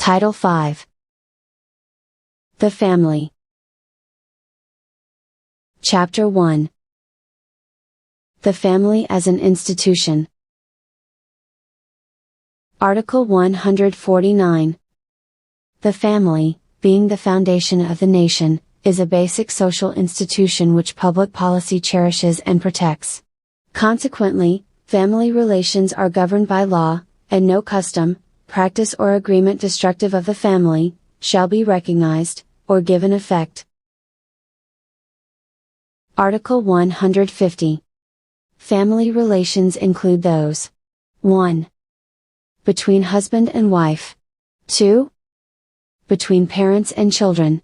Title V. The Family. Chapter 1. The Family as an Institution. Article 149. The family, being the foundation of the nation, is a basic social institution which public policy cherishes and protects. Consequently, family relations are governed by law, and no custom, practice or agreement destructive of the family, shall be recognized, or given effect. Article 150. Family relations include those: 1. Between husband and wife. 2. Between parents and children.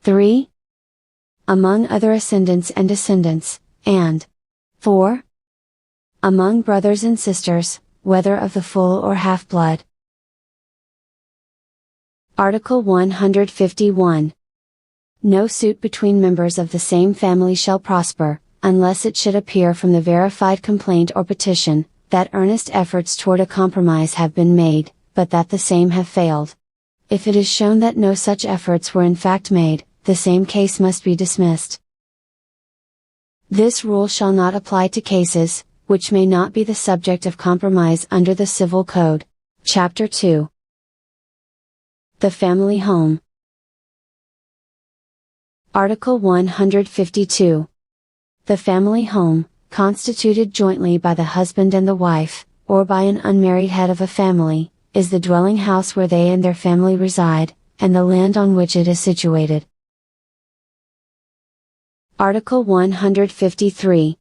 3. Among other ascendants and descendants, and 4. Among brothers and sisters, whether of the full or half-blood. Article 151. No suit between members of the same family shall prosper, unless it should appear from the verified complaint or petition, that earnest efforts toward a compromise have been made, but that the same have failed. If it is shown that no such efforts were in fact made, the same case must be dismissed. This rule shall not apply to cases, which may not be the subject of compromise under the Civil Code. Chapter 2. The Family Home. Article 152. The family home, constituted jointly by the husband and the wife, or by an unmarried head of a family, is the dwelling house where they and their family reside, and the land on which it is situated. Article 153.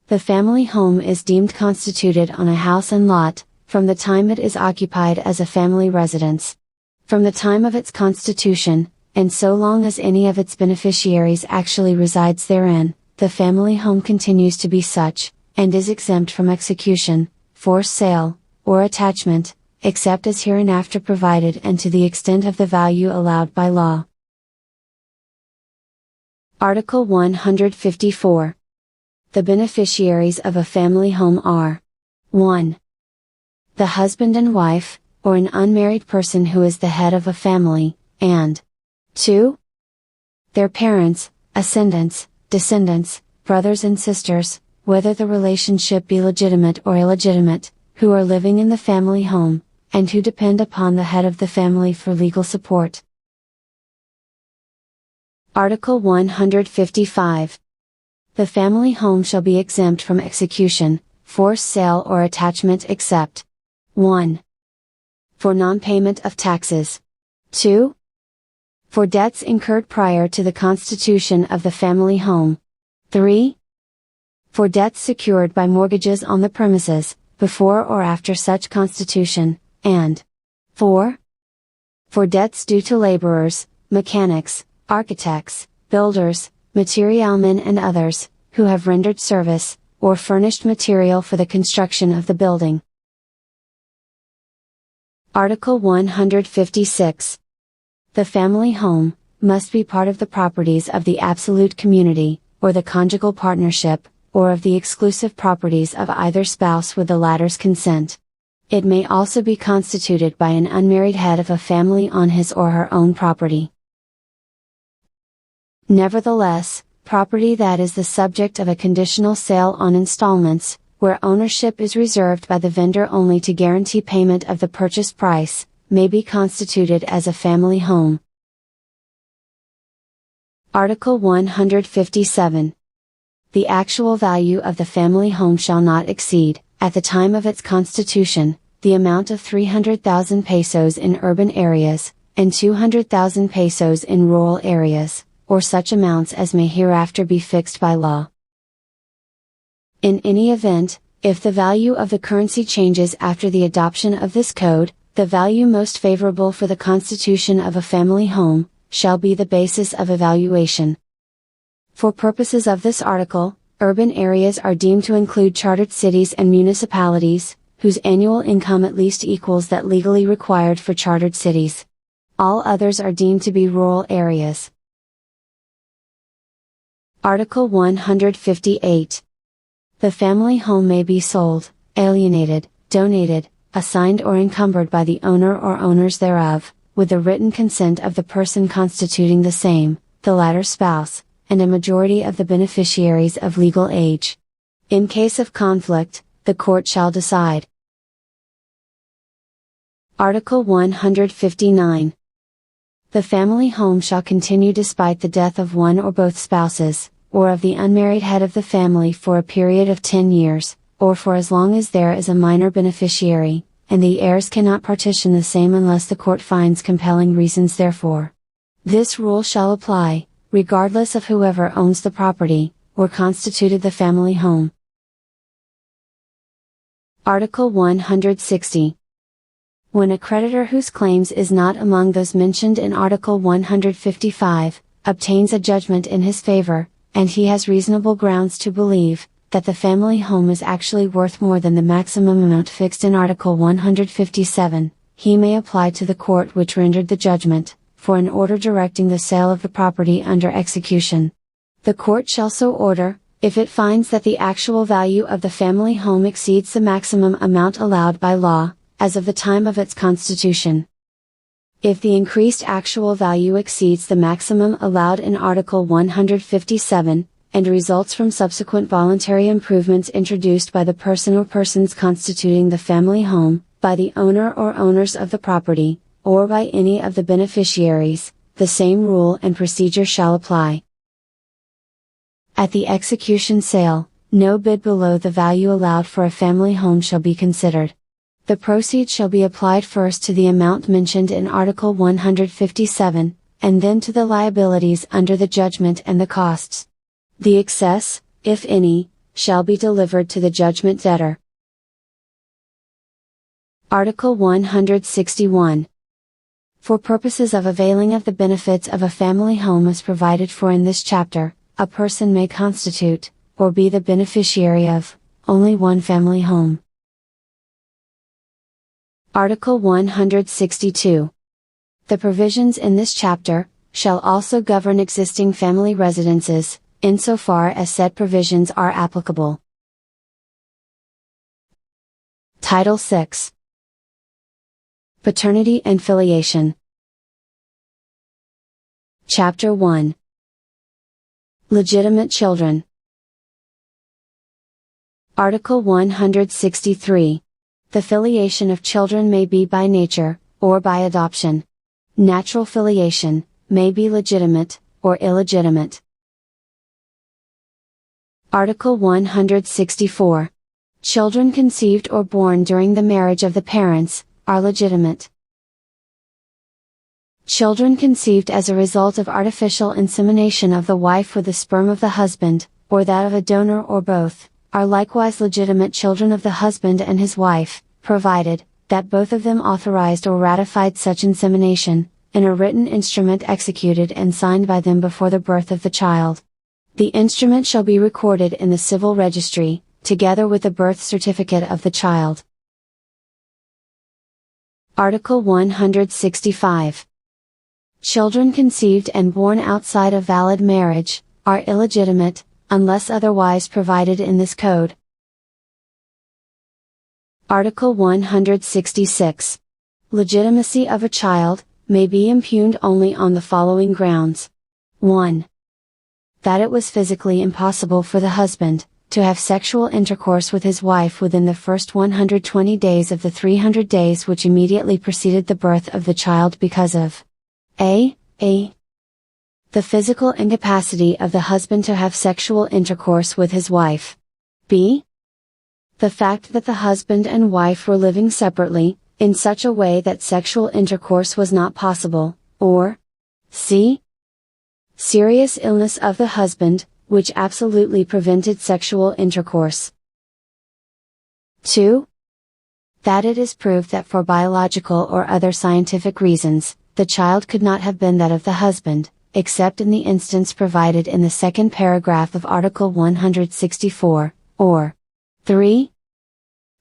The family home is deemed constituted on a house and lot, from the time it is occupied as a family residence. From the time of its constitution, and so long as any of its beneficiaries actually resides therein, the family home continues to be such, and is exempt from execution, forced sale, or attachment, except as hereinafter provided and to the extent of the value allowed by law. Article 154. The beneficiaries of a family home are: 1. The husband and wife, or an unmarried person who is the head of a family, and 2. Their parents, ascendants, descendants, brothers and sisters, whether the relationship be legitimate or illegitimate, who are living in the family home, and who depend upon the head of the family for legal support. Article 155. The family home shall be exempt from execution, forced sale or attachment except: 1. For non-payment of taxes. 2. For debts incurred prior to the constitution of the family home. 3. For debts secured by mortgages on the premises, before or after such constitution, and 4. For debts due to laborers, mechanics, architects, builders, materialmen and others, who have rendered service, or furnished material for the construction of the building. Article 156. The family home, must be part of the properties of the absolute community, or the conjugal partnership, or of the exclusive properties of either spouse with the latter's consent. It may also be constituted by an unmarried head of a family on his or her own property. Nevertheless, property that is the subject of a conditional sale on installments, where ownership is reserved by the vendor only to guarantee payment of the purchase price, may be constituted as a family home. Article 157. The actual value of the family home shall not exceed, at the time of its constitution, the amount of 300,000 pesos in urban areas, and 200,000 pesos in rural areas, or such amounts as may hereafter be fixed by law. In any event, if the value of the currency changes after the adoption of this code, the value most favorable for the constitution of a family home, shall be the basis of evaluation. For purposes of this article, urban areas are deemed to include chartered cities and municipalities, whose annual income at least equals that legally required for chartered cities. All others are deemed to be rural areas. Article 158. The family home may be sold, alienated, donated, assigned or encumbered by the owner or owners thereof, with the written consent of the person constituting the same, the latter spouse, and a majority of the beneficiaries of legal age. In case of conflict, the court shall decide. Article 159. The family home shall continue despite the death of one or both spouses, or of the unmarried head of the family for a period of 10 years, or for as long as there is a minor beneficiary, and the heirs cannot partition the same unless the court finds compelling reasons therefor. This rule shall apply, regardless of whoever owns the property, or constituted the family home. Article 160. When a creditor whose claims is not among those mentioned in Article 155, obtains a judgment in his favor, and he has reasonable grounds to believe, that the family home is actually worth more than the maximum amount fixed in Article 157, he may apply to the court which rendered the judgment, for an order directing the sale of the property under execution. The court shall so order, if it finds that the actual value of the family home exceeds the maximum amount allowed by law, as of the time of its constitution. If the increased actual value exceeds the maximum allowed in Article 157, and results from subsequent voluntary improvements introduced by the person or persons constituting the family home, by the owner or owners of the property, or by any of the beneficiaries, the same rule and procedure shall apply. At the execution sale, no bid below the value allowed for a family home shall be considered. The proceeds shall be applied first to the amount mentioned in Article 157, and then to the liabilities under the judgment and the costs. The excess, if any, shall be delivered to the judgment debtor. Article 161. For purposes of availing of the benefits of a family home as provided for in this chapter, a person may constitute, or be the beneficiary of, only one family home. Article 162. The provisions in this chapter, shall also govern existing family residences, insofar as said provisions are applicable. Title VI. Paternity and Filiation. Chapter 1. Legitimate children. Article 163. The filiation of children may be by nature, or by adoption. Natural filiation, may be legitimate, or illegitimate. Article 164. Children conceived or born during the marriage of the parents, are legitimate. Children conceived as a result of artificial insemination of the wife with the sperm of the husband, or that of a donor or both, are likewise legitimate children of the husband and his wife, provided, that both of them authorized or ratified such insemination, in a written instrument executed and signed by them before the birth of the child. The instrument shall be recorded in the civil registry, together with the birth certificate of the child. Article 165. Children conceived and born outside of valid marriage, are illegitimate, unless otherwise provided in this code. Article 166. Legitimacy of a child, may be impugned only on the following grounds. 1. That it was physically impossible for the husband, to have sexual intercourse with his wife within the first 120 days of the 300 days which immediately preceded the birth of the child because of A. The physical incapacity of the husband to have sexual intercourse with his wife. B. The fact that the husband and wife were living separately, in such a way that sexual intercourse was not possible, or C. Serious illness of the husband, which absolutely prevented sexual intercourse. 2. That it is proved that for biological or other scientific reasons, the child could not have been that of the husband, except in the instance provided in the second paragraph of Article 164, or 3.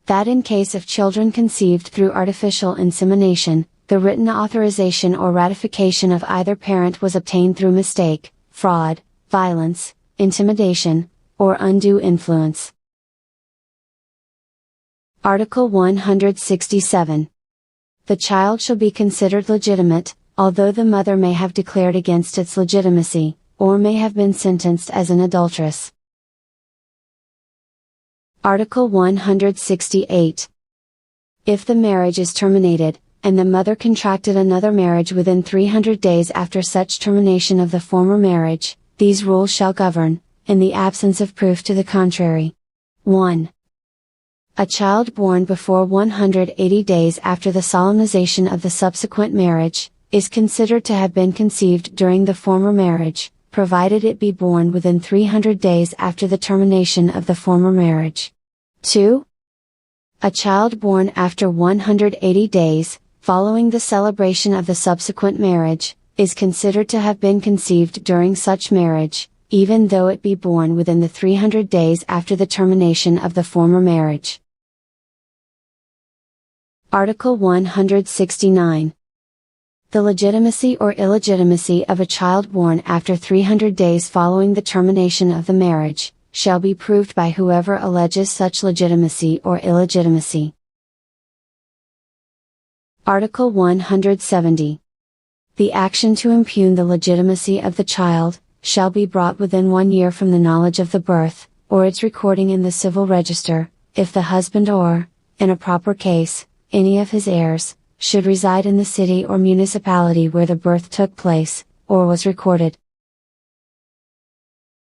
That in case of children conceived through artificial insemination, the written authorization or ratification of either parent was obtained through mistake, fraud, violence, intimidation, or undue influence. Article 167. The child shall be considered legitimate, although the mother may have declared against its legitimacy, or may have been sentenced as an adulteress. Article 168. If the marriage is terminated, and the mother contracted another marriage within 300 days after such termination of the former marriage, these rules shall govern, in the absence of proof to the contrary. 1. A child born before 180 days after the solemnization of the subsequent marriage, is considered to have been conceived during the former marriage, provided it be born within 300 days after the termination of the former marriage. 2. A child born after 180 days, following the celebration of the subsequent marriage, is considered to have been conceived during such marriage, even though it be born within the 300 days after the termination of the former marriage. Article 169. The legitimacy or illegitimacy of a child born after 300 days following the termination of the marriage, shall be proved by whoever alleges such legitimacy or illegitimacy. Article 170. The action to impugn the legitimacy of the child, shall be brought within 1 year from the knowledge of the birth, or its recording in the civil register, if the husband or, in a proper case, any of his heirs, should reside in the city or municipality where the birth took place, or was recorded.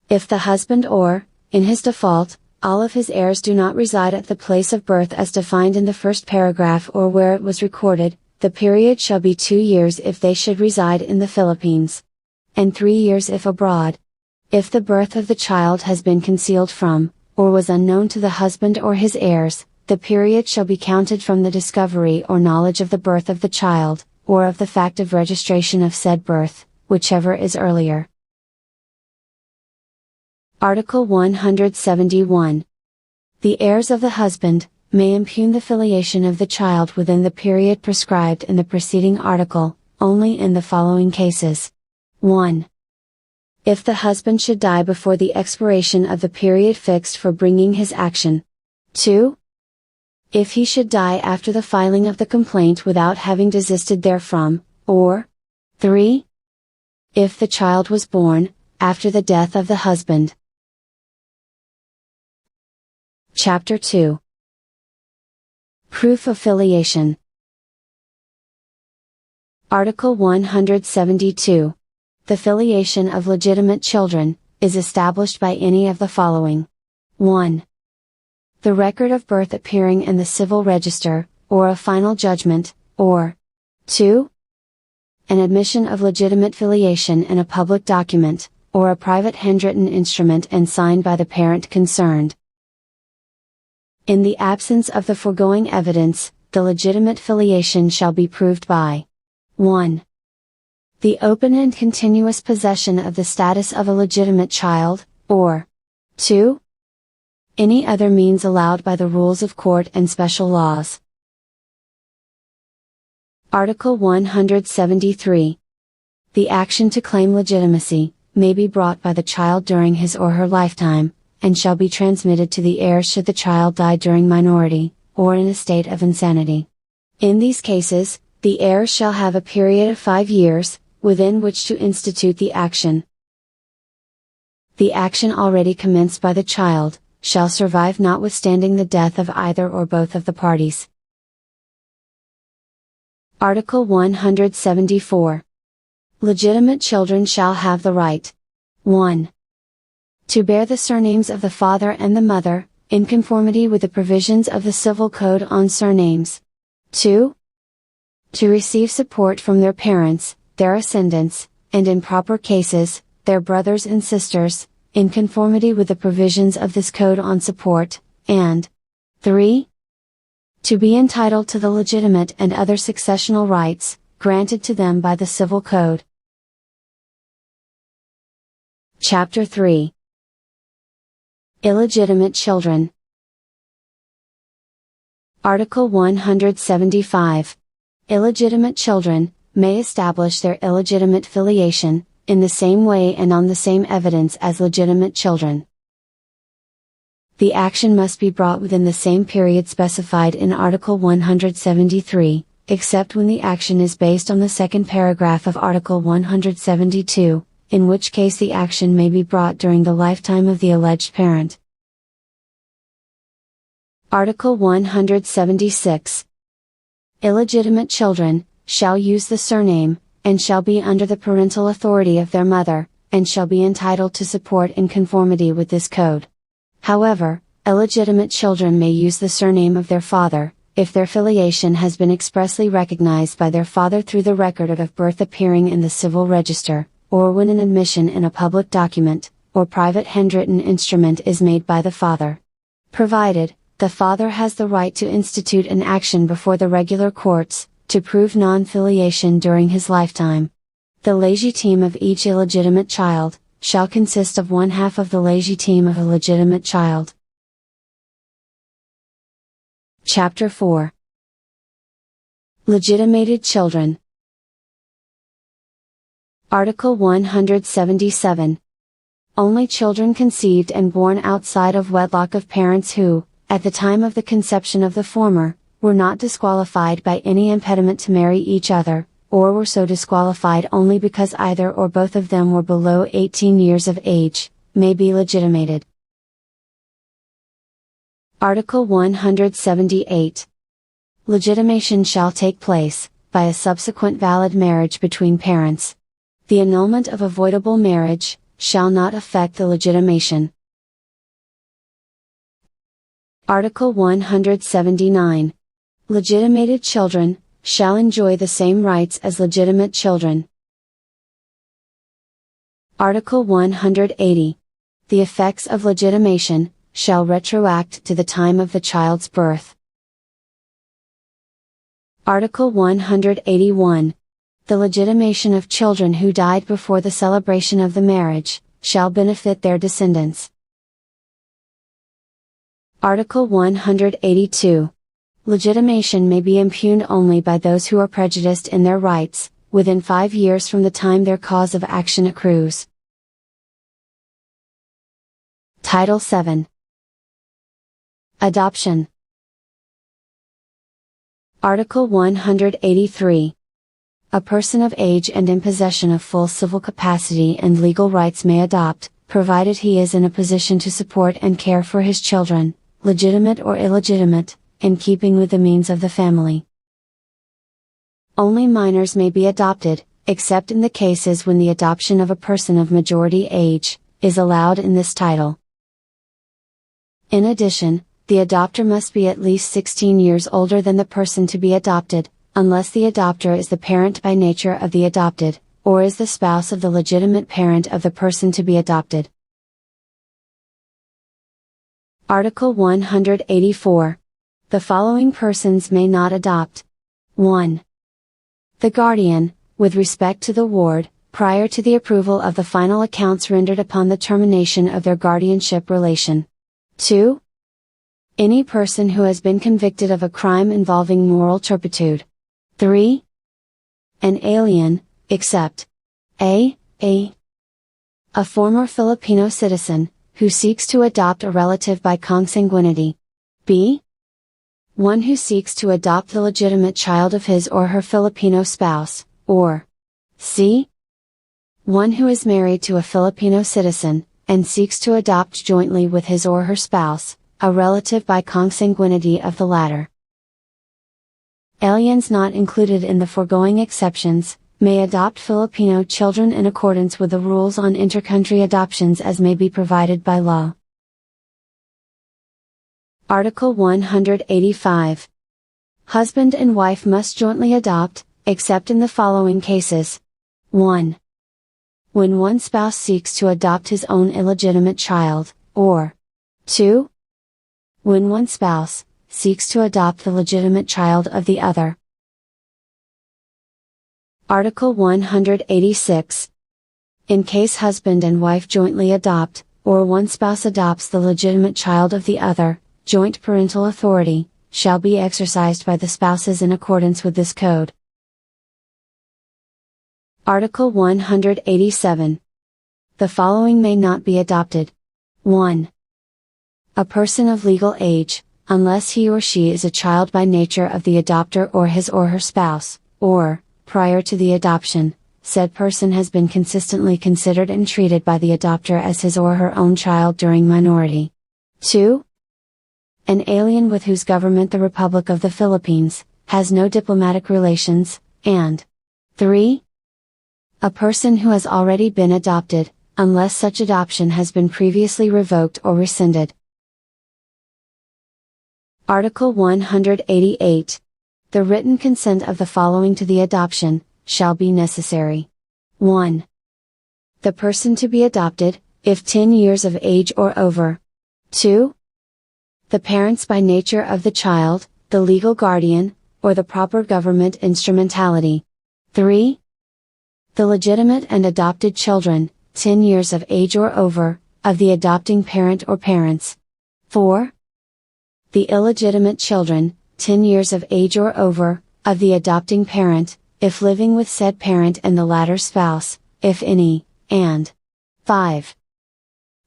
If the husband or, in his default, all of his heirs do not reside at the place of birth as defined in the first paragraph or where it was recorded, the period shall be 2 years if they should reside in the Philippines, and 3 years if abroad. If the birth of the child has been concealed from, or was unknown to the husband or his heirs, the period shall be counted from the discovery or knowledge of the birth of the child, or of the fact of registration of said birth, whichever is earlier. Article 171. The heirs of the husband, may impugn the filiation of the child within the period prescribed in the preceding article, only in the following cases. 1. If the husband should die before the expiration of the period fixed for bringing his action. 2. If he should die after the filing of the complaint without having desisted therefrom, or 3. If the child was born, after the death of the husband. Chapter 2. Proof of Filiation. Article 172. The filiation of legitimate children, is established by any of the following. 1. The record of birth appearing in the civil register, or a final judgment, or 2. An admission of legitimate filiation in a public document, or a private handwritten instrument and signed by the parent concerned. In the absence of the foregoing evidence, the legitimate filiation shall be proved by 1. The open and continuous possession of the status of a legitimate child, or 2. Any other means allowed by the rules of court and special laws. Article 173. The action to claim legitimacy, may be brought by the child during his or her lifetime, and shall be transmitted to the heirs should the child die during minority, or in a state of insanity. In these cases, the heirs shall have a period of 5 years, within which to institute the action. The action already commenced by the child, shall survive notwithstanding the death of either or both of the parties. Article 174. Legitimate children shall have the right 1. To bear the surnames of the father and the mother, in conformity with the provisions of the Civil Code on surnames. 2. To receive support from their parents, their ascendants, and in proper cases, their brothers and sisters, in conformity with the provisions of this code on support, and 3. To be entitled to the legitimate and other successional rights, granted to them by the Civil Code. Chapter 3. Illegitimate children. Article 175. Illegitimate children, may establish their illegitimate filiation, in the same way and on the same evidence as legitimate children. the action must be brought within the same period specified in Article 173, except when the action is based on the second paragraph of Article 172, in which case the action may be brought during the lifetime of the alleged parent. Article 176. Illegitimate children shall use the surname, and shall be under the parental authority of their mother, and shall be entitled to support in conformity with this code. However, illegitimate children may use the surname of their father, if their filiation has been expressly recognized by their father through the record of birth appearing in the civil register, or when an admission in a public document, or private handwritten instrument is made by the father. Provided, the father has the right to institute an action before the regular courts, to prove non-filiation during his lifetime. The legitime of each illegitimate child, shall consist of 1/2 of the legitime of a legitimate child. Chapter 4. Legitimated children. Article 177. Only children conceived and born outside of wedlock of parents who, at the time of the conception of the former, were not disqualified by any impediment to marry each other, or were so disqualified only because either or both of them were below 18 years of age, may be legitimated. Article 178. Legitimation shall take place, by a subsequent valid marriage between parents. The annulment of a voidable marriage, shall not affect the legitimation. Article 179. Legitimated children, shall enjoy the same rights as legitimate children. Article 180. The effects of legitimation, shall retroact to the time of the child's birth. Article 181. The legitimation of children who died before the celebration of the marriage, shall benefit their descendants. Article 182. Legitimation may be impugned only by those who are prejudiced in their rights, within 5 years from the time their cause of action accrues. Title VII. Adoption. Article 183. A person of age and in possession of full civil capacity and legal rights may adopt, provided he is in a position to support and care for his children, legitimate or illegitimate, in keeping with the means of the family. Only minors may be adopted, except in the cases when the adoption of a person of majority age, is allowed in this title. In addition, the adopter must be at least 16 years older than the person to be adopted, unless the adopter is the parent by nature of the adopted, or is the spouse of the legitimate parent of the person to be adopted. Article 184. The following persons may not adopt. 1. The guardian, with respect to the ward, prior to the approval of the final accounts rendered upon the termination of their guardianship relation. 2. Any person who has been convicted of a crime involving moral turpitude. 3. An alien, except a former Filipino citizen, who seeks to adopt a relative by consanguinity. b. One who seeks to adopt the legitimate child of his or her Filipino spouse, or c. One who is married to a Filipino citizen, and seeks to adopt jointly with his or her spouse, a relative by consanguinity of the latter. Aliens not included in the foregoing exceptions, may adopt Filipino children in accordance with the rules on intercountry adoptions as may be provided by law. Article 185. Husband and wife must jointly adopt, except in the following cases. 1. When one spouse seeks to adopt his own illegitimate child, or 2. When one spouse seeks to adopt the legitimate child of the other. Article 186. In case husband and wife jointly adopt, or one spouse adopts the legitimate child of the other, joint parental authority shall be exercised by the spouses in accordance with this code. Article 187. The following may not be adopted. 1. A person of legal age, unless he or she is a child by nature of the adopter or his or her spouse, or, prior to the adoption, said person has been consistently considered and treated by the adopter as his or her own child during minority. 2. An alien with whose government the Republic of the Philippines has no diplomatic relations, and 3. A person who has already been adopted, unless such adoption has been previously revoked or rescinded. Article 188. The written consent of the following to the adoption, shall be necessary. 1. The person to be adopted, if 10 years of age or over. 2. The parents by nature of the child, the legal guardian, or the proper government instrumentality. 3. The legitimate and adopted children, 10 years of age or over, of the adopting parent or parents. 4. The illegitimate children, 10 years of age or over, of the adopting parent, if living with said parent and the latter spouse, if any, and 5.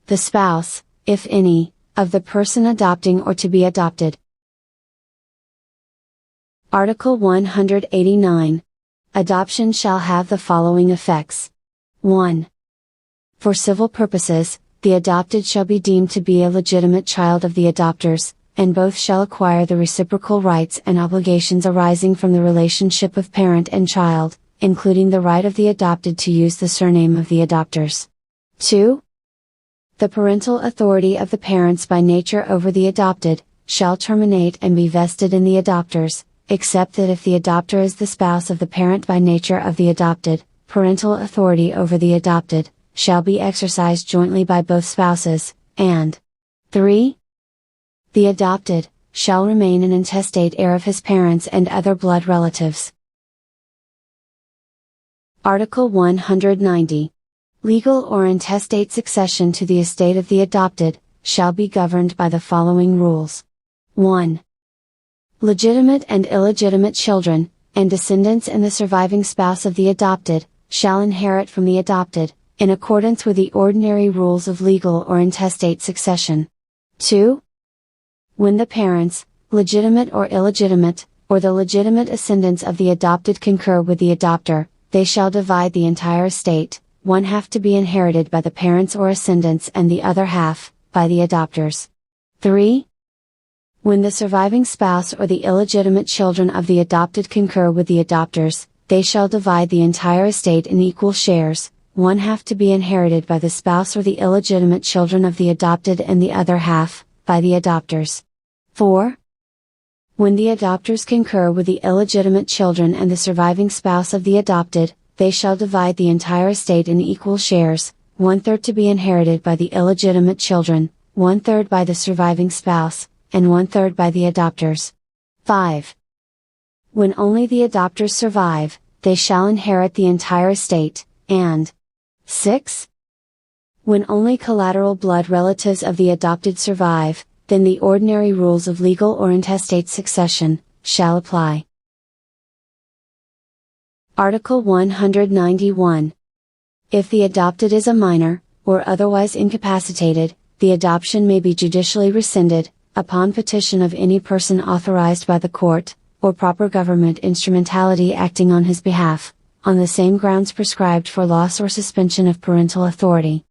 The spouse, if any, of the person adopting or to be adopted. Article 189. Adoption shall have the following effects. 1. For civil purposes, the adopted shall be deemed to be a legitimate child of the adopters, and both shall acquire the reciprocal rights and obligations arising from the relationship of parent and child, including the right of the adopted to use the surname of the adopters. 2. The parental authority of the parents by nature over the adopted, shall terminate and be vested in the adopters, except that if the adopter is the spouse of the parent by nature of the adopted, parental authority over the adopted, shall be exercised jointly by both spouses, and 3. The adopted, shall remain an intestate heir of his parents and other blood relatives. Article 190. Legal or intestate succession to the estate of the adopted, shall be governed by the following rules. 1. Legitimate and illegitimate children, and descendants and the surviving spouse of the adopted, shall inherit from the adopted, in accordance with the ordinary rules of legal or intestate succession. 2. When the parents, legitimate or illegitimate, or the legitimate ascendants of the adopted concur with the adopter, they shall divide the entire estate, one half to be inherited by the parents or ascendants and the other half, by the adopters. 3. When the surviving spouse or the illegitimate children of the adopted concur with the adopters, they shall divide the entire estate in equal shares, one half to be inherited by the spouse or the illegitimate children of the adopted and the other half, by the adopters. 4. When the adopters concur with the illegitimate children and the surviving spouse of the adopted, they shall divide the entire estate in equal shares, 1/3 to be inherited by the illegitimate children, 1/3 by the surviving spouse, and 1/3 by the adopters. 5. When only the adopters survive, they shall inherit the entire estate, and 6. When only collateral blood relatives of the adopted survive, then the ordinary rules of legal or intestate succession, shall apply. Article 191. If the adopted is a minor, or otherwise incapacitated, the adoption may be judicially rescinded, upon petition of any person authorized by the court, or proper government instrumentality acting on his behalf, on the same grounds prescribed for loss or suspension of parental authority.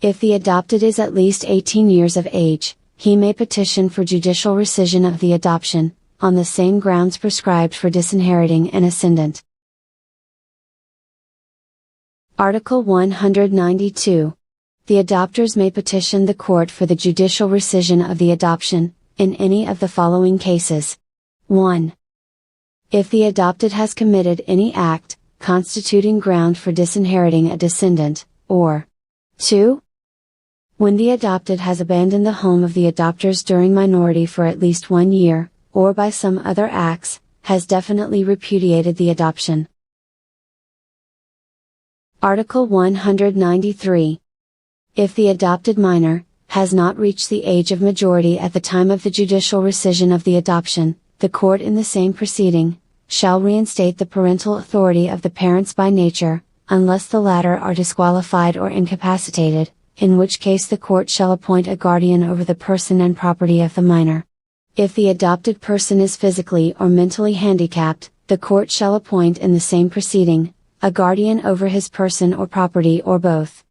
If the adopted is at least 18 years of age, he may petition for judicial rescission of the adoption, on the same grounds prescribed for disinheriting an ascendant. Article 192. The adopters may petition the court for the judicial rescission of the adoption, in any of the following cases. 1. If the adopted has committed any act, constituting ground for disinheriting a descendant, or 2. When the adopted has abandoned the home of the adopters during minority for at least 1 year, or by some other acts, has definitely repudiated the adoption. Article 193. If the adopted minor, has not reached the age of majority at the time of the judicial rescission of the adoption, the court in the same proceeding, shall reinstate the parental authority of the parents by nature, unless the latter are disqualified or incapacitated, in which case the court shall appoint a guardian over the person and property of the minor. If the adopted person is physically or mentally handicapped, the court shall appoint in the same proceeding, a guardian over his person or property or both.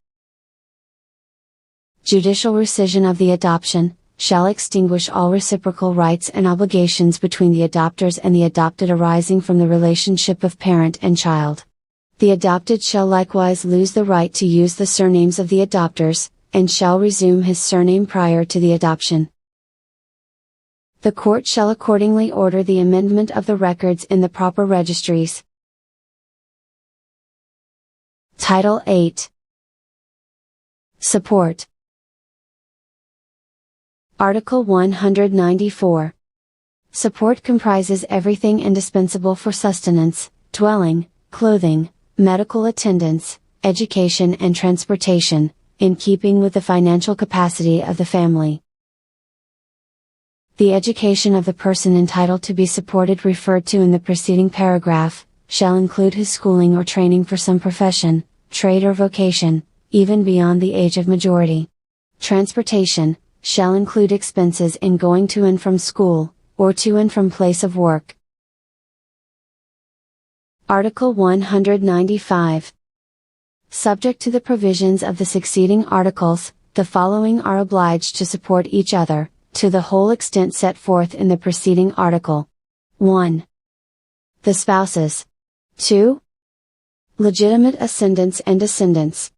Judicial rescission of the adoption shall extinguish all reciprocal rights and obligations between the adopters and the adopted arising from the relationship of parent and child. The adopted shall likewise lose the right to use the surnames of the adopters, and shall resume his surname prior to the adoption. The court shall accordingly order the amendment of the records in the proper registries. Title 8. Support. Article 194. Support comprises everything indispensable for sustenance, dwelling, clothing, medical attendance, education and transportation, in keeping with the financial capacity of the family. The education of the person entitled to be supported referred to in the preceding paragraph, shall include his schooling or training for some profession, trade or vocation, even beyond the age of majority. Transportation shall include expenses in going to and from school, or to and from place of work. Article 195. Subject to the provisions of the succeeding articles, the following are obliged to support each other, to the whole extent set forth in the preceding article. 1. The spouses. 2. Legitimate ascendants and descendants.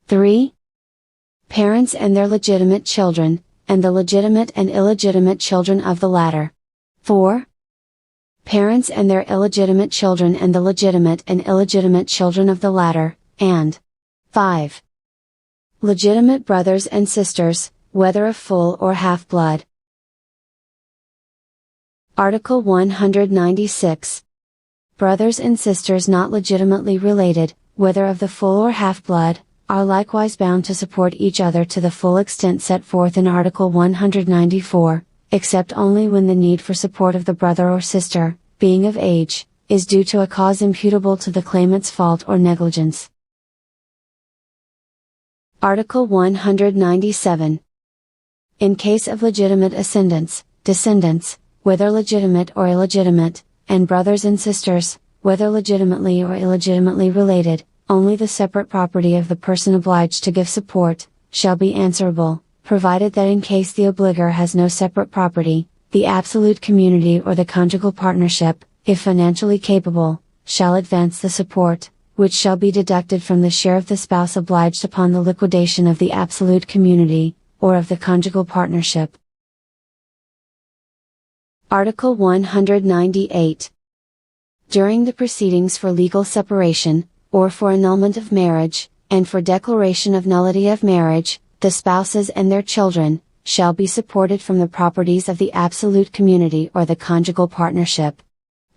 3. Parents and their legitimate children, and the legitimate and illegitimate children of the latter. 4. Parents and their illegitimate children and the legitimate and illegitimate children of the latter, and 5. Legitimate brothers and sisters, whether of full or half-blood. Article 196. Brothers and sisters not legitimately related, whether of the full or half-blood, are likewise bound to support each other to the full extent set forth in Article 194, except only when the need for support of the brother or sister, being of age, is due to a cause imputable to the claimant's fault or negligence. Article 197. In case of legitimate ascendants, descendants, whether legitimate or illegitimate, and brothers and sisters, whether legitimately or illegitimately related, only the separate property of the person obliged to give support, shall be answerable, provided that in case the obligor has no separate property, the absolute community or the conjugal partnership, if financially capable, shall advance the support, which shall be deducted from the share of the spouse obliged upon the liquidation of the absolute community, or of the conjugal partnership. Article 198. During the proceedings for legal separation, or for annulment of marriage, and for declaration of nullity of marriage, the spouses and their children, shall be supported from the properties of the absolute community or the conjugal partnership.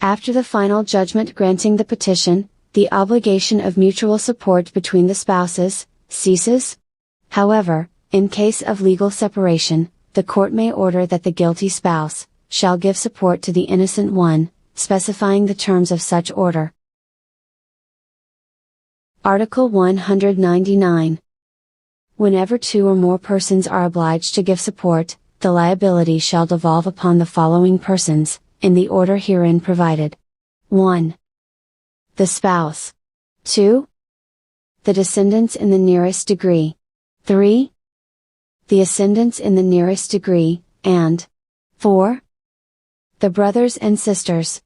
After the final judgment granting the petition, the obligation of mutual support between the spouses ceases. However, in case of legal separation, the court may order that the guilty spouse shall give support to the innocent one, specifying the terms of such order. Article 199. Whenever two or more persons are obliged to give support, the liability shall devolve upon the following persons, in the order herein provided. 1. The spouse. 2. The descendants in the nearest degree. 3. The ascendants in the nearest degree, and 4. The brothers and sisters.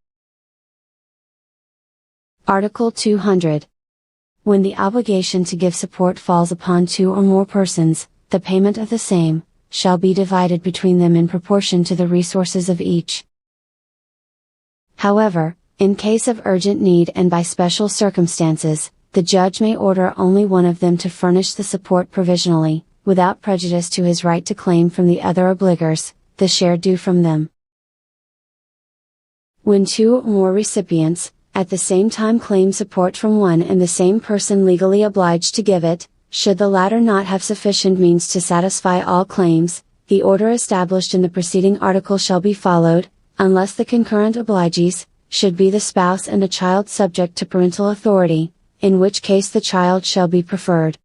Article 200. When the obligation to give support falls upon two or more persons, the payment of the same shall be divided between them in proportion to the resources of each. However, in case of urgent need and by special circumstances, the judge may order only one of them to furnish the support provisionally, without prejudice to his right to claim from the other obligors, the share due from them. When two or more recipients, at the same time claim support from one and the same person legally obliged to give it, should the latter not have sufficient means to satisfy all claims, the order established in the preceding article shall be followed, unless the concurrent obligees should be the spouse and a child subject to parental authority, in which case the child shall be preferred.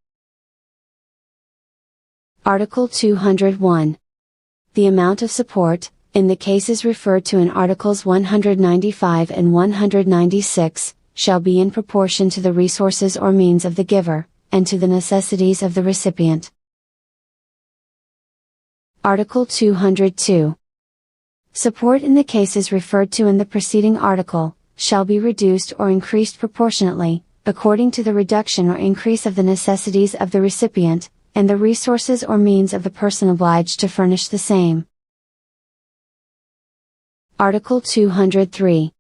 Article 201. The amount of support, in the cases referred to in Articles 195 and 196, shall be in proportion to the resources or means of the giver, and to the necessities of the recipient. Article 202. Support in the cases referred to in the preceding article, shall be reduced or increased proportionately, according to the reduction or increase of the necessities of the recipient, and the resources or means of the person obliged to furnish the same. Article 203.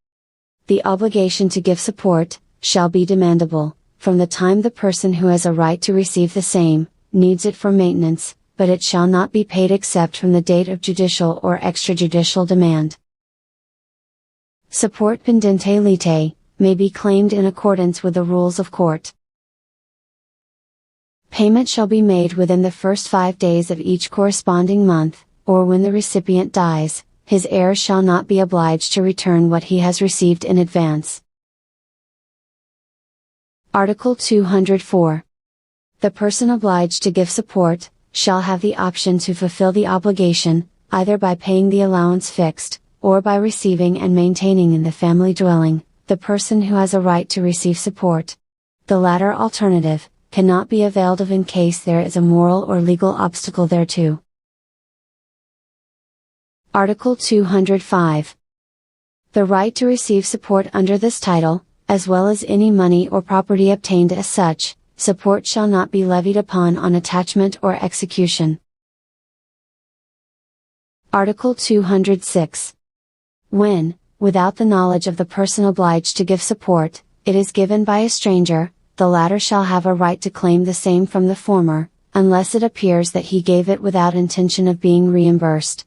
The obligation to give support, shall be demandable, from the time the person who has a right to receive the same, needs it for maintenance, but it shall not be paid except from the date of judicial or extrajudicial demand. Support pendente lite, may be claimed in accordance with the rules of court. Payment shall be made within the first 5 days of each corresponding month, or when the recipient dies, his heirs shall not be obliged to return what he has received in advance. Article 204. The person obliged to give support, shall have the option to fulfill the obligation, either by paying the allowance fixed, or by receiving and maintaining in the family dwelling, the person who has a right to receive support. The latter alternative, cannot be availed of in case there is a moral or legal obstacle thereto. Article 205. The right to receive support under this title, as well as any money or property obtained as such, support shall not be levied upon on attachment or execution. Article 206. When, without the knowledge of the person obliged to give support, it is given by a stranger, the latter shall have a right to claim the same from the former, unless it appears that he gave it without intention of being reimbursed.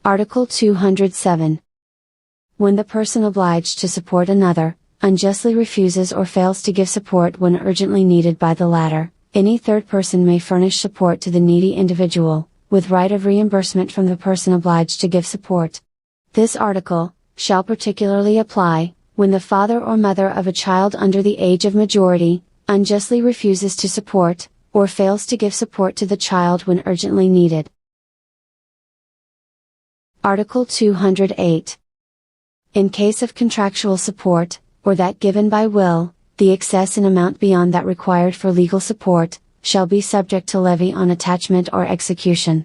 Article 207. When the person obliged to support another, unjustly refuses or fails to give support when urgently needed by the latter, any third person may furnish support to the needy individual, with right of reimbursement from the person obliged to give support. This article, shall particularly apply, when the father or mother of a child under the age of majority, unjustly refuses to support, or fails to give support to the child when urgently needed. Article 208. In case of contractual support, or that given by will, the excess in amount beyond that required for legal support, shall be subject to levy on attachment or execution.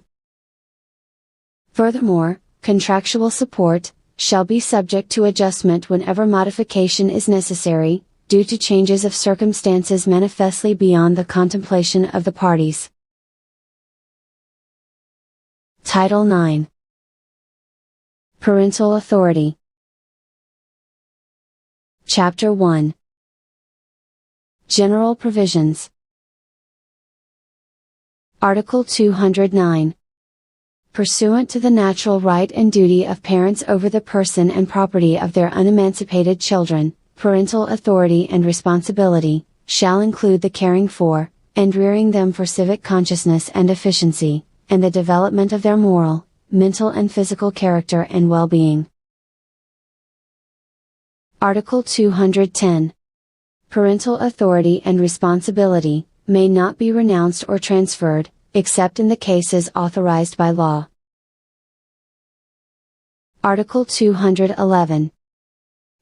Furthermore, contractual support, shall be subject to adjustment whenever modification is necessary, due to changes of circumstances manifestly beyond the contemplation of the parties. Title IX. Parental Authority. Chapter 1. General Provisions. Article 209. Pursuant to the natural right and duty of parents over the person and property of their unemancipated children, parental authority and responsibility, shall include the caring for, and rearing them for civic consciousness and efficiency, and the development of their moral, mental and physical character and well-being. Article 210. Parental authority and responsibility, may not be renounced or transferred, except in the cases authorized by law. Article 211.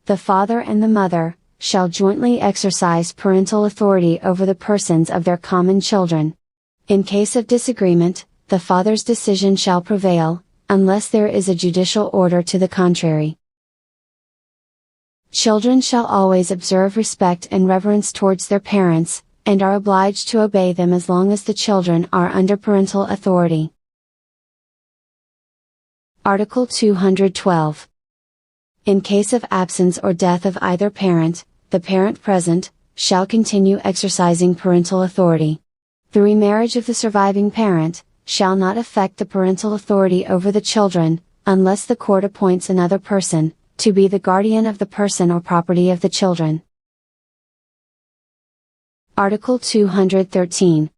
The father and the mother, shall jointly exercise parental authority over the persons of their common children. In case of disagreement, the father's decision shall prevail, unless there is a judicial order to the contrary. Children shall always observe respect and reverence towards their parents, and are obliged to obey them as long as the children are under parental authority. Article 212. In case of absence or death of either parent, the parent present, shall continue exercising parental authority. The remarriage of the surviving parent, shall not affect the parental authority over the children, unless the court appoints another person, to be the guardian of the person or property of the children. Article 213.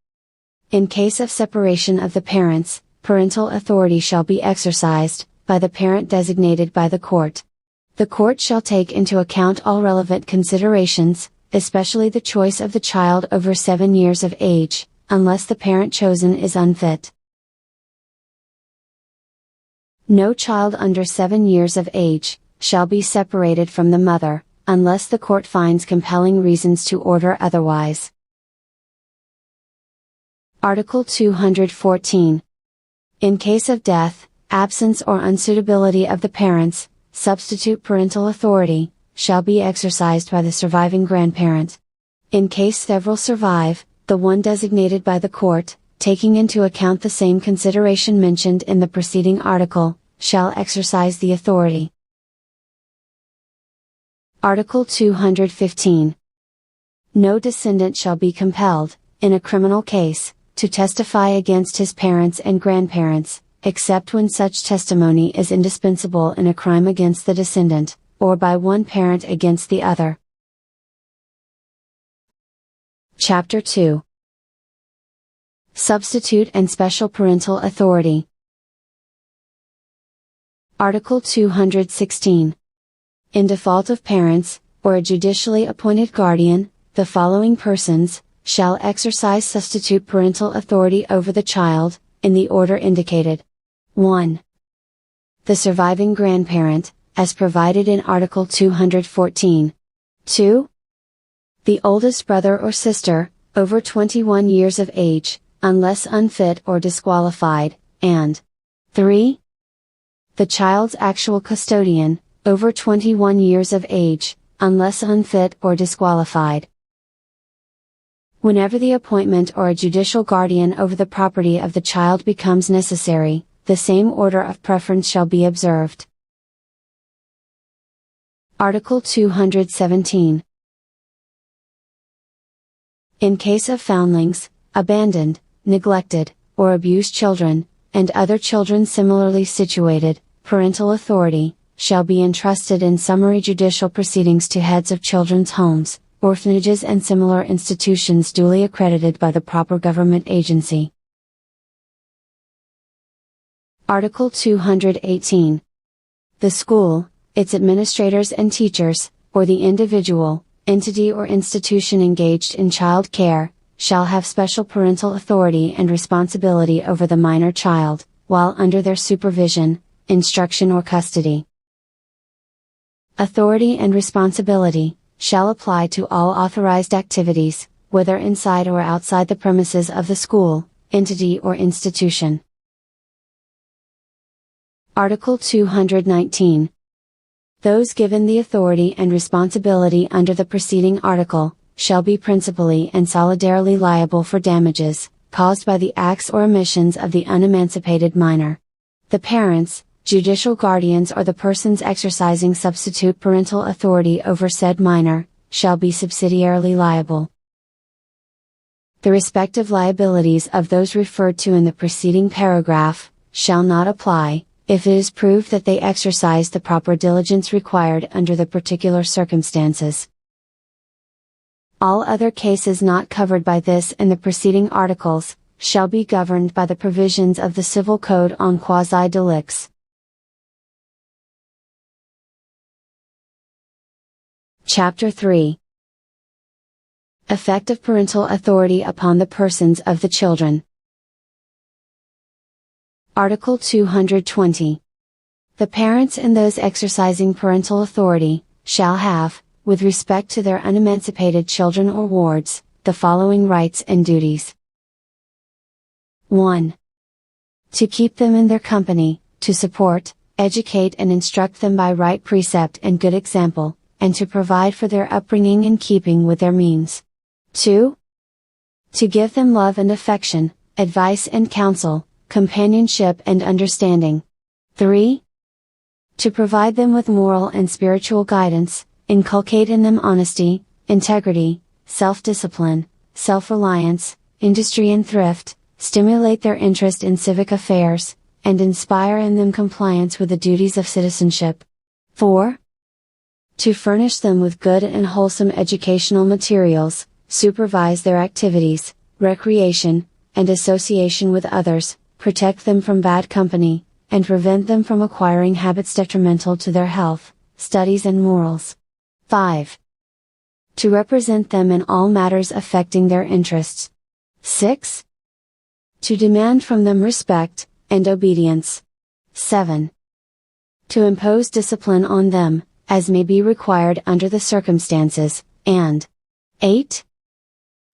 In case of separation of the parents, parental authority shall be exercised, by the parent designated by the court. The court shall take into account all relevant considerations, especially the choice of the child over 7 years of age, unless the parent chosen is unfit. No child under 7 years of age shall be separated from the mother, unless the court finds compelling reasons to order otherwise. Article 214. In case of death, absence or unsuitability of the parents, substitute parental authority shall be exercised by the surviving grandparent. In case several survive, the one designated by the court, taking into account the same consideration mentioned in the preceding article, shall exercise the authority. Article 215. No descendant shall be compelled, in a criminal case, to testify against his parents and grandparents, except when such testimony is indispensable in a crime against the descendant, or by one parent against the other. Chapter 2. Substitute and Special Parental Authority. Article 216. In default of parents, or a judicially appointed guardian, the following persons shall exercise substitute parental authority over the child, in the order indicated. 1. The surviving grandparent, as provided in Article 214. 2. The oldest brother or sister, over 21 years of age, unless unfit or disqualified, and 3. The child's actual custodian, over 21 years of age, unless unfit or disqualified. Whenever the appointment or a judicial guardian over the property of the child becomes necessary, the same order of preference shall be observed. Article 217. In case of foundlings, abandoned, neglected, or abused children, and other children similarly situated, parental authority shall be entrusted in summary judicial proceedings to heads of children's homes, orphanages and similar institutions duly accredited by the proper government agency. Article 218. The school, its administrators and teachers, or the individual, entity or institution engaged in child care, shall have special parental authority and responsibility over the minor child, while under their supervision, instruction or custody. Authority and responsibility shall apply to all authorized activities, whether inside or outside the premises of the school, entity or institution. Article 219. Those given the authority and responsibility under the preceding article, shall be principally and solidarily liable for damages, caused by the acts or omissions of the unemancipated minor. The parents, judicial guardians or the persons exercising substitute parental authority over said minor, shall be subsidiarily liable. The respective liabilities of those referred to in the preceding paragraph, shall not apply, if it is proved that they exercised the proper diligence required under the particular circumstances. All other cases not covered by this and the preceding articles, shall be governed by the provisions of the Civil Code on quasi-delicts. Chapter 3. Effect of parental authority upon the persons of the children. Article 220. The parents and those exercising parental authority, shall have, with respect to their unemancipated children or wards, the following rights and duties. 1. To keep them in their company, to support, educate and instruct them by right precept and good example, and to provide for their upbringing in keeping with their means. 2. To give them love and affection, advice and counsel, companionship and understanding. 3. To provide them with moral and spiritual guidance, inculcate in them honesty, integrity, self-discipline, self-reliance, industry and thrift, stimulate their interest in civic affairs, and inspire in them compliance with the duties of citizenship. 4. To furnish them with good and wholesome educational materials, supervise their activities, recreation, and association with others, protect them from bad company, and prevent them from acquiring habits detrimental to their health, studies and morals. 5. To represent them in all matters affecting their interests. 6. To demand from them respect, and obedience. 7. To impose discipline on them, as may be required under the circumstances, and 8.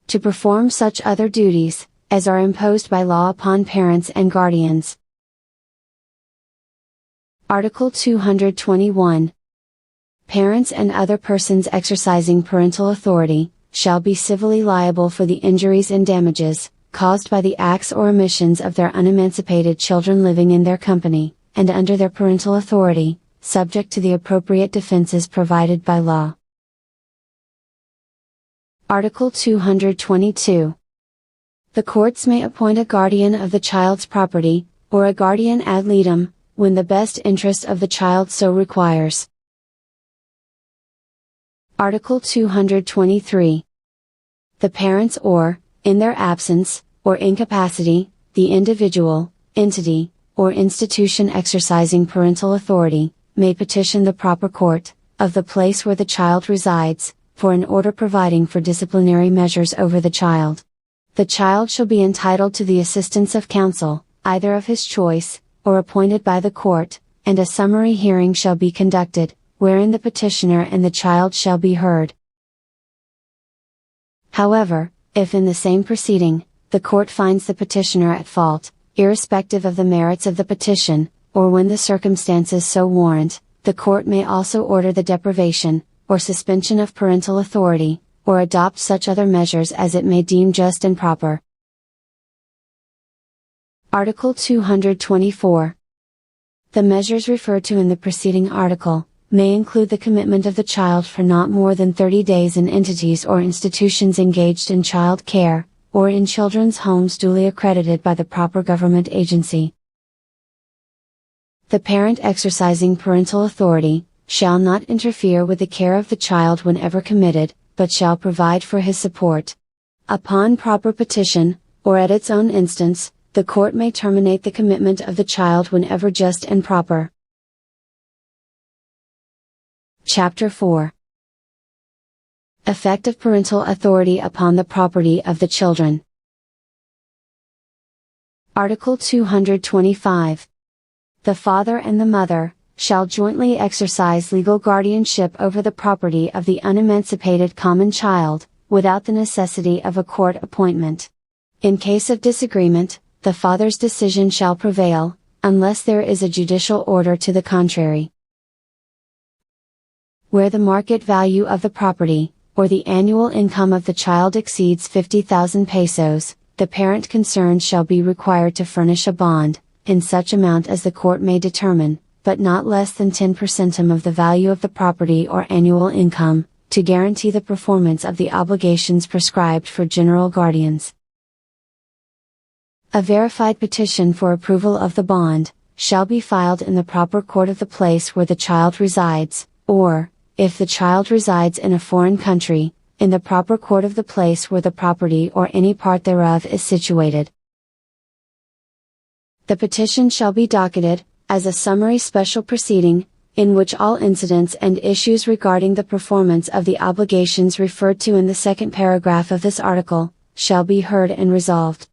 To perform such other duties, as are imposed by law upon parents and guardians. Article 221. Parents and other persons exercising parental authority, shall be civilly liable for the injuries and damages, caused by the acts or omissions of their unemancipated children living in their company, and under their parental authority, subject to the appropriate defenses provided by law. Article 222. The courts may appoint a guardian of the child's property, or a guardian ad litem, when the best interest of the child so requires. Article 223. The parents or, in their absence, or incapacity, the individual, entity, or institution exercising parental authority, may petition the proper court, of the place where the child resides, for an order providing for disciplinary measures over the child. The child shall be entitled to the assistance of counsel, either of his choice, or appointed by the court, and a summary hearing shall be conducted, wherein the petitioner and the child shall be heard. However, if in the same proceeding, the court finds the petitioner at fault, irrespective of the merits of the petition, or when the circumstances so warrant, the court may also order the deprivation, or suspension of parental authority, or adopt such other measures as it may deem just and proper. Article 224. The measures referred to in the preceding article, may include the commitment of the child for not more than 30 days in entities or institutions engaged in child care, or in children's homes duly accredited by the proper government agency. The parent exercising parental authority, shall not interfere with the care of the child whenever committed, but shall provide for his support. Upon proper petition, or at its own instance, the court may terminate the commitment of the child whenever just and proper. Chapter 4. Effect of parental authority upon the property of the children. Article 225. The father and the mother, shall jointly exercise legal guardianship over the property of the unemancipated common child, without the necessity of a court appointment. In case of disagreement, the father's decision shall prevail, unless there is a judicial order to the contrary. Where the market value of the property, or the annual income of the child exceeds 50,000 pesos, the parent concerned shall be required to furnish a bond, in such amount as the court may determine, but not less than 10% of the value of the property or annual income, to guarantee the performance of the obligations prescribed for general guardians. A verified petition for approval of the bond, shall be filed in the proper court of the place where the child resides, or, if the child resides in a foreign country, in the proper court of the place where the property or any part thereof is situated. The petition shall be docketed, as a summary special proceeding, in which all incidents and issues regarding the performance of the obligations referred to in the second paragraph of this article, shall be heard and resolved.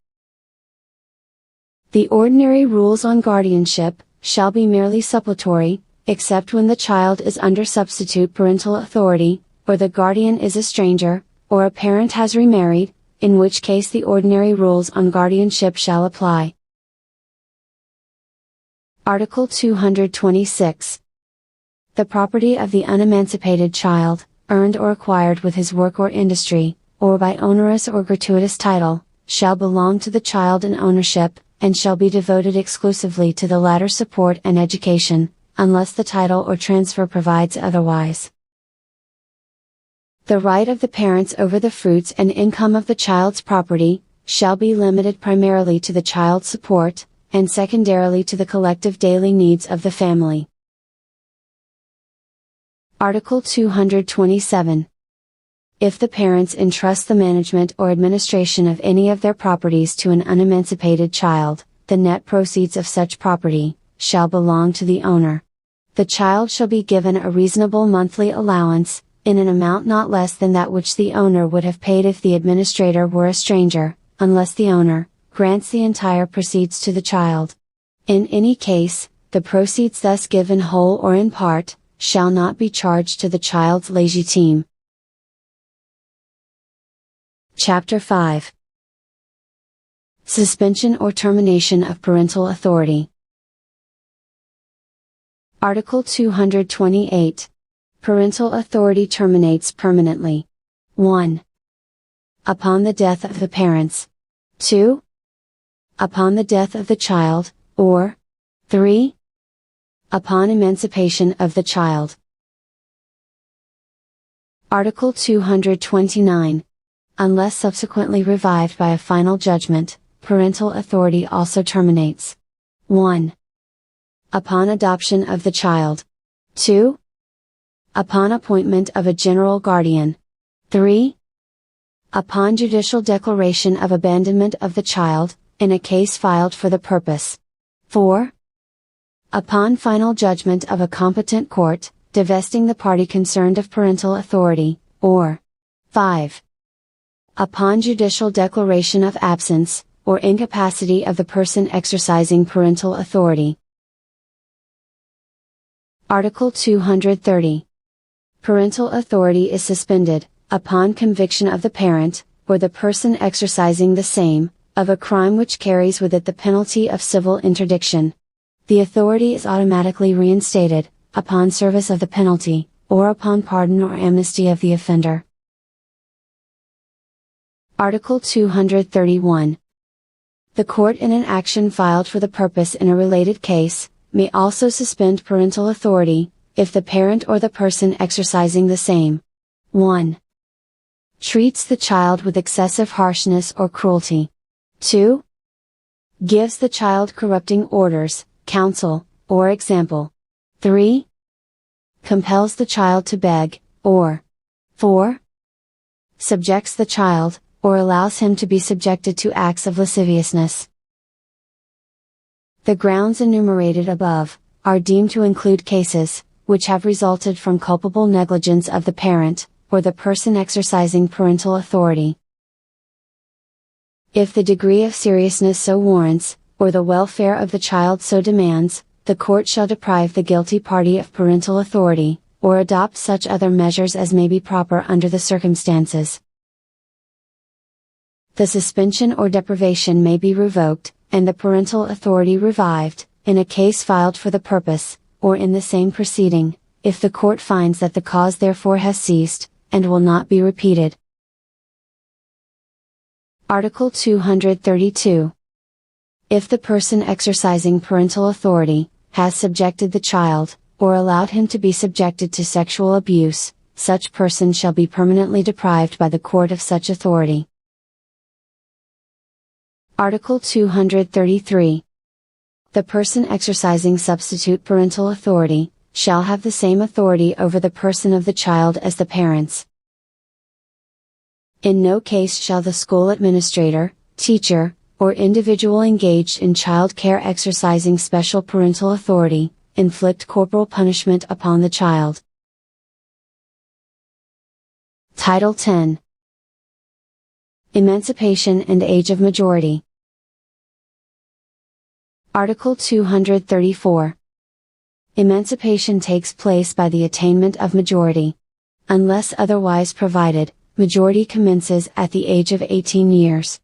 The ordinary rules on guardianship, shall be merely suppletory, except when the child is under substitute parental authority, or the guardian is a stranger, or a parent has remarried, in which case the ordinary rules on guardianship shall apply. Article 226. The property of the unemancipated child, earned or acquired with his work or industry, or by onerous or gratuitous title, shall belong to the child in ownership, and shall be devoted exclusively to the latter's support and education, unless the title or transfer provides otherwise. The right of the parents over the fruits and income of the child's property, shall be limited primarily to the child's support, and secondarily to the collective daily needs of the family. Article 227. If the parents entrust the management or administration of any of their properties to an unemancipated child, the net proceeds of such property, shall belong to the owner. The child shall be given a reasonable monthly allowance, in an amount not less than that which the owner would have paid if the administrator were a stranger, unless the owner grants the entire proceeds to the child. In any case, the proceeds thus given whole or in part, shall not be charged to the child's légitime. Chapter 5. Suspension or termination of parental authority. Article 228. Parental authority terminates permanently. 1. Upon the death of the parents. 2. Upon the death of the child, or 3. Upon emancipation of the child. Article 229. Unless subsequently revived by a final judgment, parental authority also terminates. 1. Upon adoption of the child. 2. Upon appointment of a general guardian. 3. Upon judicial declaration of abandonment of the child, in a case filed for the purpose. 4. Upon final judgment of a competent court, divesting the party concerned of parental authority, or 5. Upon judicial declaration of absence, or incapacity of the person exercising parental authority. Article 230. Parental authority is suspended, upon conviction of the parent, or the person exercising the same, of a crime which carries with it the penalty of civil interdiction. The authority is automatically reinstated, upon service of the penalty, or upon pardon or amnesty of the offender. Article 231. The court in an action filed for the purpose in a related case, may also suspend parental authority, if the parent or the person exercising the same 1. Treats the child with excessive harshness or cruelty. 2. Gives the child corrupting orders, counsel, or example. 3. Compels the child to beg, or 4. Subjects the child, or allows him to be subjected to acts of lasciviousness. The grounds enumerated above, are deemed to include cases, which have resulted from culpable negligence of the parent, or the person exercising parental authority. If the degree of seriousness so warrants, or the welfare of the child so demands, the court shall deprive the guilty party of parental authority, or adopt such other measures as may be proper under the circumstances. The suspension or deprivation may be revoked, and the parental authority revived, in a case filed for the purpose, or in the same proceeding, if the court finds that the cause therefore has ceased, and will not be repeated. Article 232. If the person exercising parental authority, has subjected the child, or allowed him to be subjected to sexual abuse, such person shall be permanently deprived by the court of such authority. Article 233. The person exercising substitute parental authority, shall have the same authority over the person of the child as the parents. In no case shall the school administrator, teacher, or individual engaged in child care exercising special parental authority, inflict corporal punishment upon the child. Title 10. Emancipation and Age of Majority. Article 234. Emancipation takes place by the attainment of majority. Unless otherwise provided, majority commences at the age of 18 years.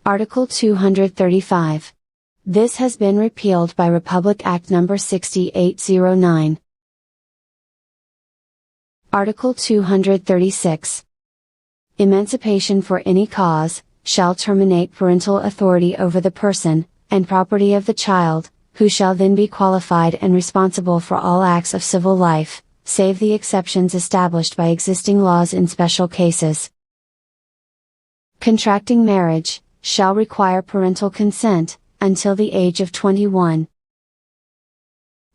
Article 235. This has been repealed by Republic Act No. 6809. Article 236. Emancipation for any cause, shall terminate parental authority over the person, and property of the child, who shall then be qualified and responsible for all acts of civil life, save the exceptions established by existing laws in special cases. Contracting marriage, shall require parental consent, until the age of 21.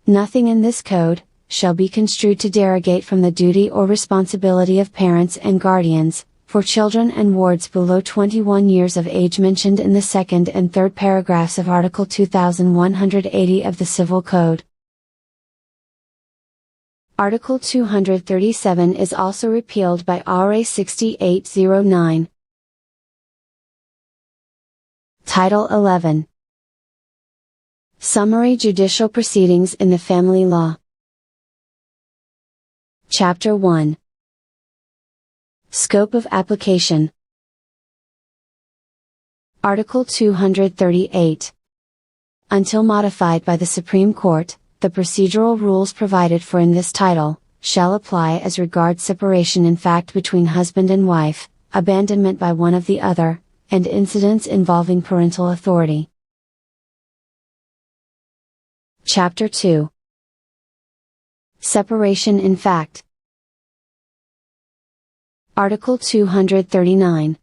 Nothing in this code, shall be construed to derogate from the duty or responsibility of parents and guardians, for children and wards below 21 years of age mentioned in the second and third paragraphs of Article 2180 of the Civil Code. Article 237 is also repealed by RA 6809. Title 11. Summary Judicial Proceedings in the Family Law. Chapter 1. Scope of Application. Article 238. Until modified by the Supreme Court, the procedural rules provided for in this title shall apply as regards separation in fact between husband and wife, abandonment by one of the other, and incidents involving parental authority. Chapter 2. Separation in fact. Article 239.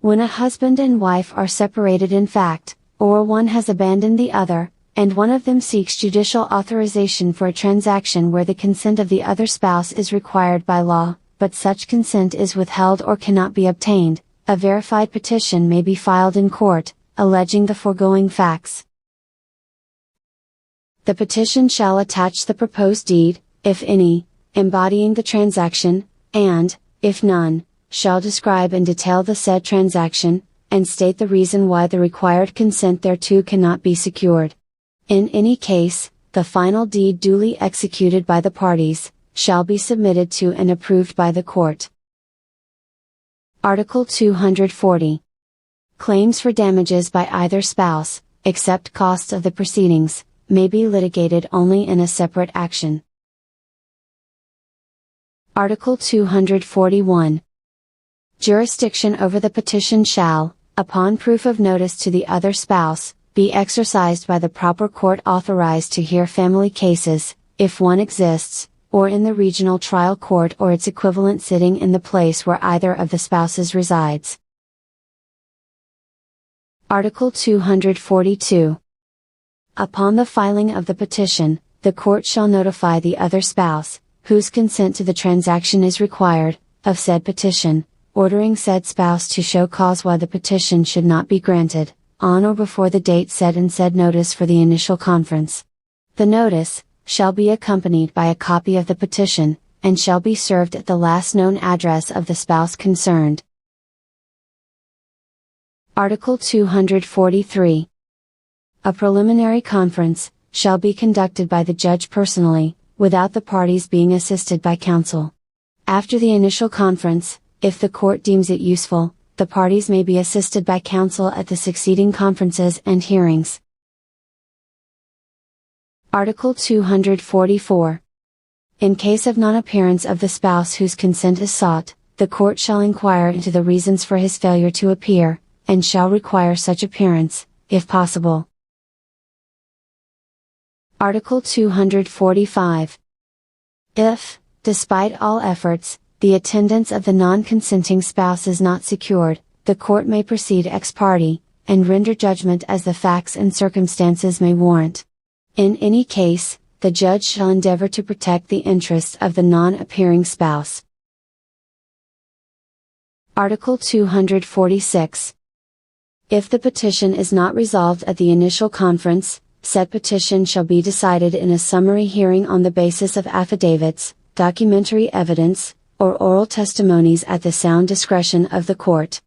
When a husband and wife are separated in fact, or one has abandoned the other, and one of them seeks judicial authorization for a transaction where the consent of the other spouse is required by law, but such consent is withheld or cannot be obtained, a verified petition may be filed in court, alleging the foregoing facts. The petition shall attach the proposed deed, if any, embodying the transaction, and, if none, shall describe in detail the said transaction, and state the reason why the required consent thereto cannot be secured. In any case, the final deed duly executed by the parties, shall be submitted to and approved by the court. Article 240. Claims for damages by either spouse, except costs of the proceedings, may be litigated only in a separate action. Article 241. Jurisdiction over the petition shall, upon proof of notice to the other spouse, be exercised by the proper court authorized to hear family cases, if one exists, or in the regional trial court or its equivalent sitting in the place where either of the spouses resides. Article 242. Upon the filing of the petition, the court shall notify the other spouse, whose consent to the transaction is required, of said petition, ordering said spouse to show cause why the petition should not be granted, on or before the date set in said notice for the initial conference. The notice shall be accompanied by a copy of the petition, and shall be served at the last known address of the spouse concerned. Article 243. A preliminary conference shall be conducted by the judge personally, without the parties being assisted by counsel. After the initial conference, if the court deems it useful, the parties may be assisted by counsel at the succeeding conferences and hearings. Article 244. In case of non-appearance of the spouse whose consent is sought, the court shall inquire into the reasons for his failure to appear, and shall require such appearance, if possible. Article 245. If, despite all efforts, the attendance of the non-consenting spouse is not secured, the court may proceed ex parte, and render judgment as the facts and circumstances may warrant. In any case, the judge shall endeavor to protect the interests of the non-appearing spouse. Article 246. If the petition is not resolved at the initial conference, said petition shall be decided in a summary hearing on the basis of affidavits, documentary evidence, or oral testimonies at the sound discretion of the court.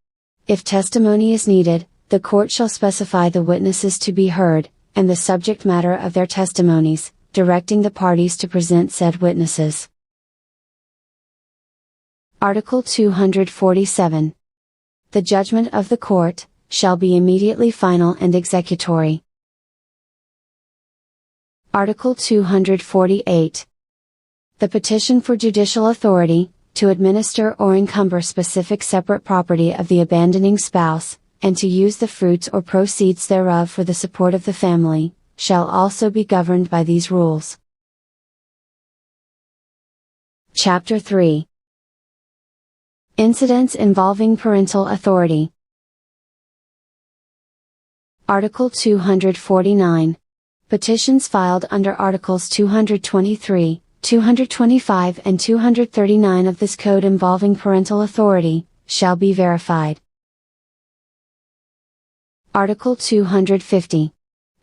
If testimony is needed, the court shall specify the witnesses to be heard, and the subject matter of their testimonies, directing the parties to present said witnesses. Article 247. The judgment of the court shall be immediately final and executory. Article 248. The petition for judicial authority, to administer or encumber specific separate property of the abandoning spouse, and to use the fruits or proceeds thereof for the support of the family, shall also be governed by these rules. Chapter 3. Incidents involving parental authority. Article 249. Petitions filed under Articles 223, 225 and 239 of this Code involving parental authority, shall be verified. Article 250.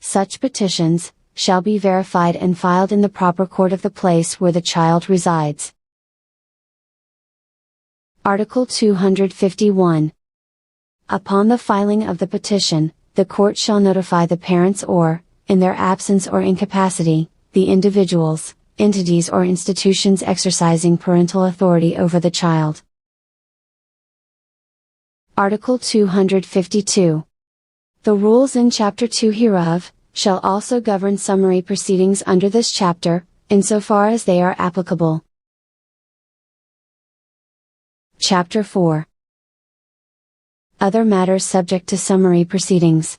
Such petitions, shall be verified and filed in the proper court of the place where the child resides. Article 251. Upon the filing of the petition, the court shall notify the parents or, in their absence or incapacity, the individuals, entities or institutions exercising parental authority over the child. Article 252. The rules in Chapter 2 hereof, shall also govern summary proceedings under this chapter, insofar as they are applicable. Chapter 4. Other matters subject to summary proceedings.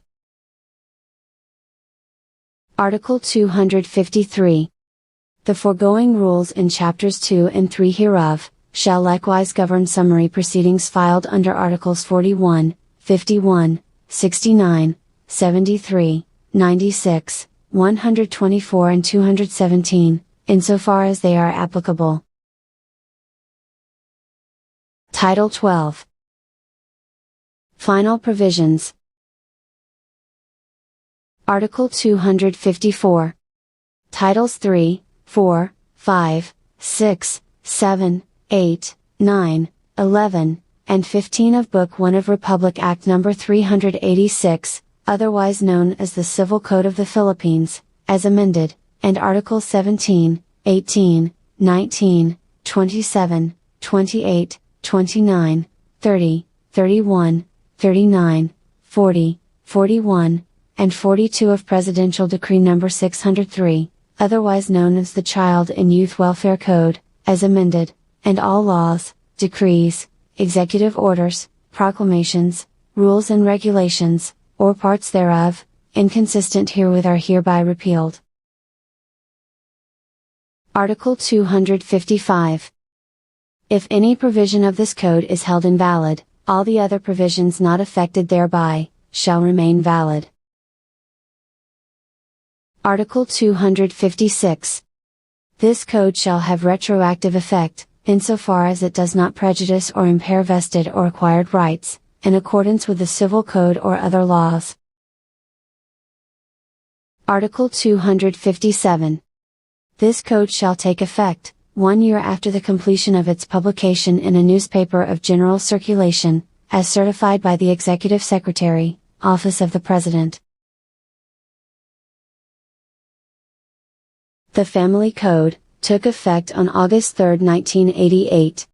Article 253. The foregoing rules in Chapters 2 and 3 hereof, shall likewise govern summary proceedings filed under Articles 41, 51, 69, 73, 96, 124 and 217, insofar as they are applicable. Title 12. Final Provisions. Article 254. Titles 3, 4, 5, 6, 7, 8, 9, 11, and 15 of Book 1 of Republic Act No. 386, otherwise known as the Civil Code of the Philippines, as amended, and Articles 17, 18, 19, 27, 28, 29, 30, 31, 39, 40, 41, and 42 of Presidential Decree No. 603, otherwise known as the Child and Youth Welfare Code, as amended, and all laws, decrees, executive orders, proclamations, rules and regulations, or parts thereof, inconsistent herewith are hereby repealed. Article 255. If any provision of this code is held invalid, all the other provisions not affected thereby, shall remain valid. Article 256. This code shall have retroactive effect, insofar as it does not prejudice or impair vested or acquired rights, in accordance with the Civil Code or other laws. Article 257. This code shall take effect, 1 year after the completion of its publication in a newspaper of general circulation, as certified by the Executive Secretary, Office of the President. The Family Code took effect on August 3, 1988.